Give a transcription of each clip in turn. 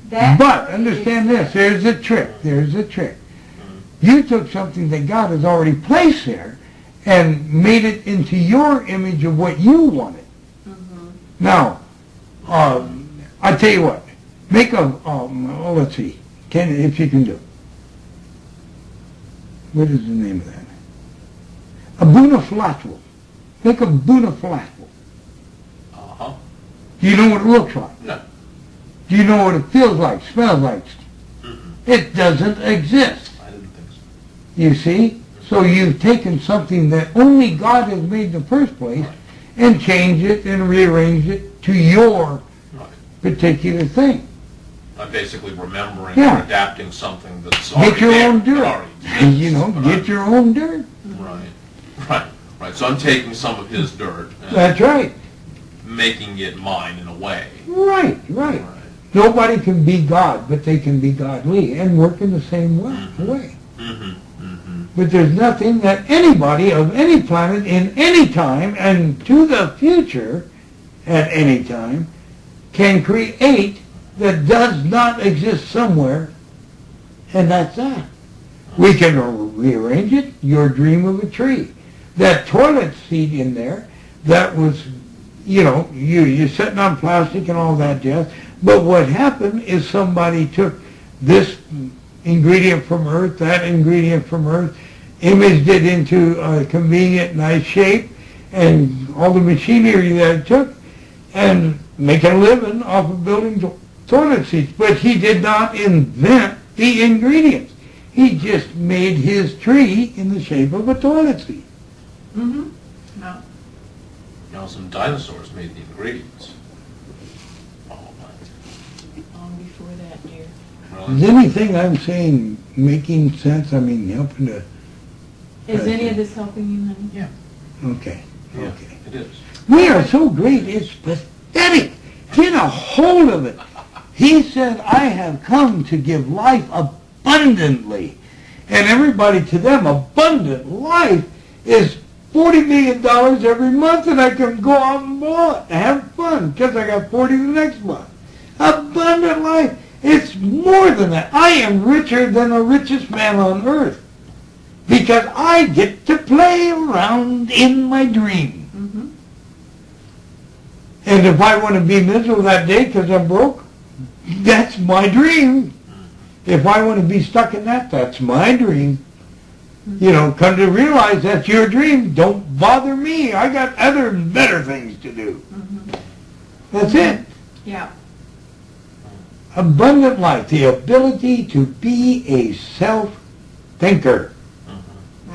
But understand this, there's a trick, there's a trick. You took something that God has already placed there and made it into your image of what you wanted. Now, I tell you what, make a, let's see, if you can do. What is the name of that? A bunaflatwell. Make a bunaflatwell. Uh-huh. Do you know what it looks like? No. Do you know what it feels like, smells like? It doesn't exist. I didn't think so. You see? So you've taken something that only God has made in the first place and changed it and rearranged it to your particular thing. I'm basically remembering or adapting something that's already get your there, own dirt. You know, get your own dirt. Right. So I'm taking some of his dirt and that's right. making it mine in a way. Right. Nobody can be God, but they can be godly and work in the same way. But there's nothing that anybody of any planet in any time and to the future at any time can create that does not exist somewhere, and that's that. We can rearrange it, your dream of a tree. That toilet seat in there, that was, you're sitting on plastic and all that jazz, but what happened is somebody took this ingredient from Earth, that ingredient from Earth, imaged it into a convenient, nice shape, and all the machinery that it took, and make a living off of building toilet seats. But he did not invent the ingredients. He just made his tree in the shape of a toilet seat. No. Some dinosaurs made the ingredients. Long before that, dear. Is anything I'm saying making sense? I mean, helping to... Is any of this helping you, honey? Yeah. Okay. It is. We are so great, it's pathetic. Get a hold of it. He said, I have come to give life abundantly. And everybody, to them, abundant life is $40 million every month, and I can go out and blow it and have fun because I got 40 the next month. Abundant life. It's more than that. I am richer than the richest man on earth because I get to play around in my dream. And if I want to be miserable that day because I'm broke, that's my dream. If I want to be stuck in that, that's my dream. Come to realize that's your dream. Don't bother me. I got other better things to do. That's it. Yeah. Abundant life, the ability to be a self-thinker.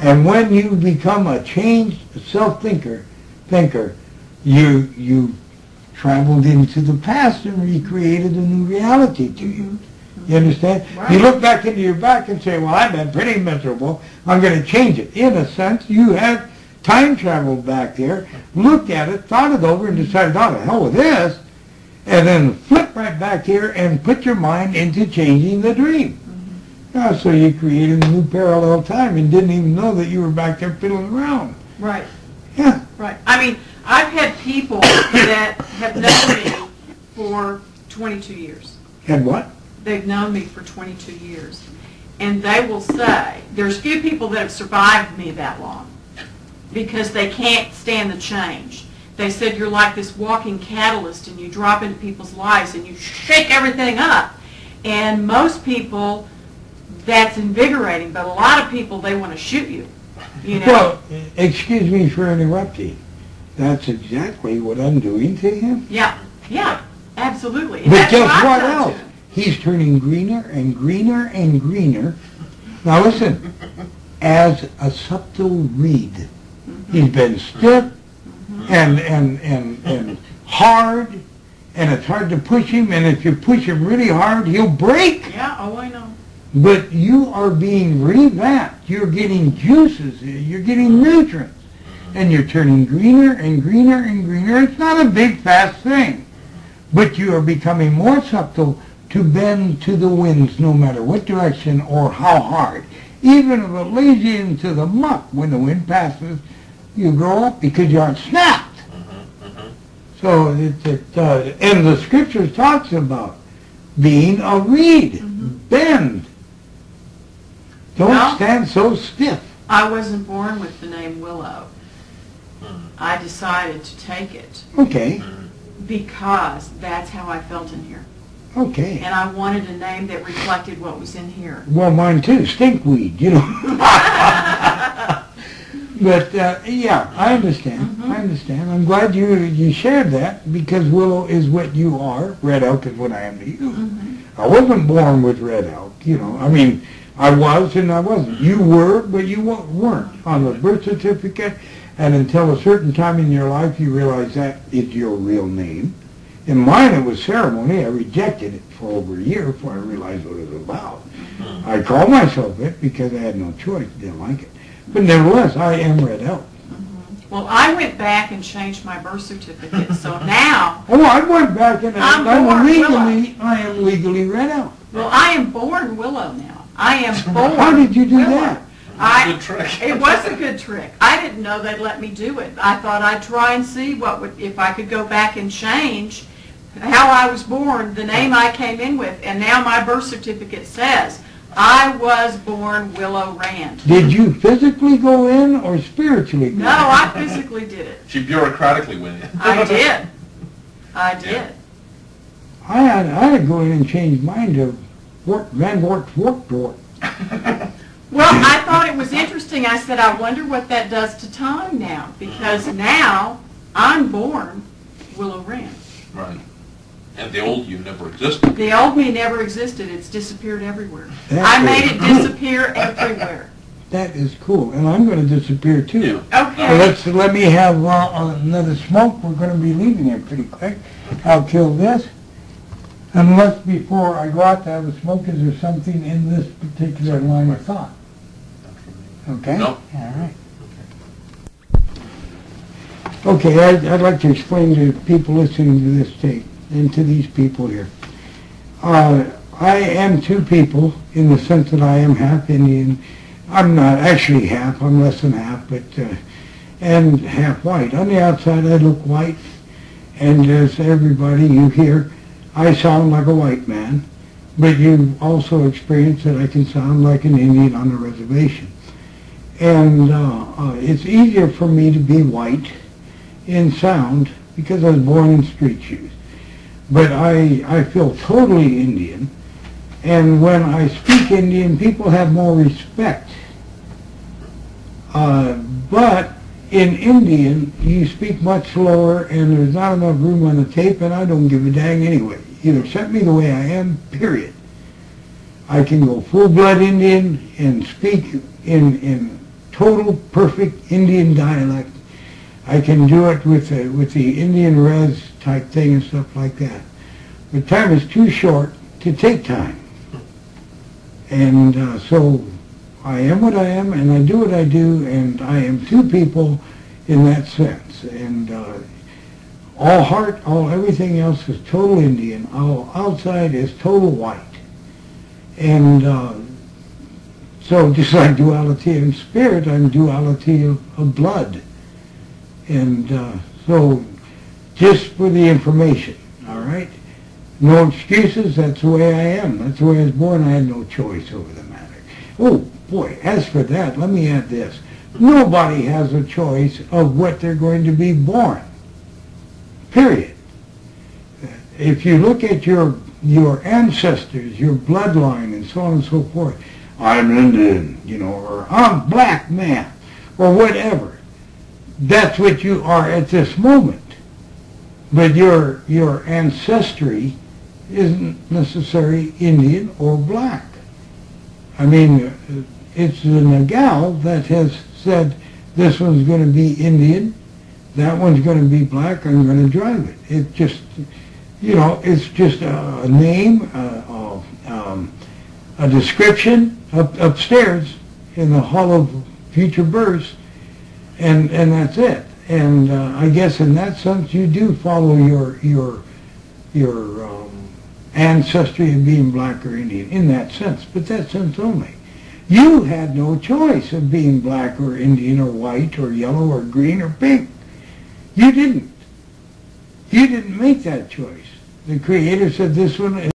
And when you become a changed self-thinker, you traveled into the past and recreated a new reality to you. You understand? Right. You look back into your back and say, well, I've been pretty miserable. I'm going to change it. In a sense, you have time traveled back there, looked at it, thought it over, and decided, oh, the hell with this, and then flip right back here and put your mind into changing the dream. So you created a new parallel time and didn't even know that you were back there fiddling around. Right. Yeah. Right. I mean, I've had people that have known me for 22 years. Had what? They've known me for 22 years. And they will say, there's few people that have survived me that long because they can't stand the change. They said you're like this walking catalyst and you drop into people's lives and you shake everything up. And most people, that's invigorating, but a lot of people, they want to shoot you. Well, excuse me for interrupting. That's exactly what I'm doing to him. Yeah, absolutely. But guess what else? He's turning greener and greener and greener. Now listen, as a subtle reed. He's been stiff and hard, and it's hard to push him, and if you push him really hard, he'll break. Yeah, I know. But you are being revamped. You're getting juices. You're getting nutrients. And you're turning greener and greener and greener. It's not a big, fast thing. But you are becoming more subtle to bend to the winds no matter what direction or how hard. Even if it lays you into the muck when the wind passes, you grow up because you aren't snapped. So and the scripture talks about being a reed. Bend. Don't Well, stand so stiff. I wasn't born with the name Willow. I decided to take it Okay, because that's how I felt in here. okay. And I wanted a name that reflected what was in here. Well, mine too, stinkweed, you know. But, yeah, I understand. I understand. I'm glad you shared that, because Willow is what you are. Red Elk is what I am to you. I wasn't born with Red Elk, you know. I mean, I was and I wasn't. You were, but you weren't on the birth certificate. And until a certain time in your life, you realize that is your real name. In mine, it was ceremony. I rejected it for over a year before I realized what it was about. I called myself it because I had no choice. Didn't like it. But nevertheless, I am Red Elk. Well, I went back and changed my birth certificate, so now, Oh, I went back and I'm born I am legally Red Elk. well, I am born Willow now. I am born How did you do Willow. that? Good trick. It was a good trick. I didn't know they'd let me do it. I thought I'd try and see if I could go back and change how I was born, the name I came in with, and now my birth certificate says I was born Willow Rand. Did you physically go in or spiritually go in? No, I physically did it. She bureaucratically went in. I did. I did. I had to go in and change mine to Van Wart Fortdort. Well, I thought it was interesting. I said, I wonder what that does to time now, because now I'm born Willow Rand. Right. And the old you never existed. The old me never existed. It's disappeared everywhere. That I is made it cool. disappear everywhere. That is cool, and I'm going to disappear too. Okay. So let me have another smoke. We're going to be leaving here pretty quick. I'll kill this. Unless before I go out to have a smoke, is there something in this particular line of thought? Okay? No. All right. Okay, I'd like to explain to people listening to this tape and to these people here. I am two people in the sense that I am half Indian. I'm not actually half, I'm less than half, but and half white. On the outside I look white, and as everybody you hear, I sound like a white man, but you also experience that I can sound like an Indian on a reservation. And it's easier for me to be white in sound because I was born in street shoes. But I feel totally Indian, and when I speak Indian, people have more respect. But in Indian, you speak much slower, and there's not enough room on the tape, and I don't give a dang anyway. You accept me the way I am, period. I can go full-blood Indian and speak in total, perfect Indian dialect. I can do it with the Indian res type thing and stuff like that. But time is too short to take time. And so I am what I am, and I do what I do, and I am two people in that sense. And all heart, all everything else is total Indian. All outside is total white. And so just like duality in spirit, I'm duality of blood. And so just for the information, all right? No excuses, that's the way I am. That's the way I was born. I had no choice over the matter. Oh, boy, as for that, let me add this. Nobody has a choice of what they're going to be born. Period. If you look at your ancestors, your bloodline, and so on and so forth, I'm Indian, you know, or I'm black man, or whatever. That's what you are at this moment. But your ancestry isn't necessarily Indian or black. I mean, it's the Nagal that has said this one's going to be Indian, that one's going to be black, I'm going to drive it. It just, you know, it's just a name, a description upstairs in the hall of future births, and that's it. And I guess in that sense you do follow your ancestry of being black or Indian, in that sense, but that sense only. You had no choice of being black or Indian or white or yellow or green or pink. You didn't. You didn't make that choice. The Creator said this one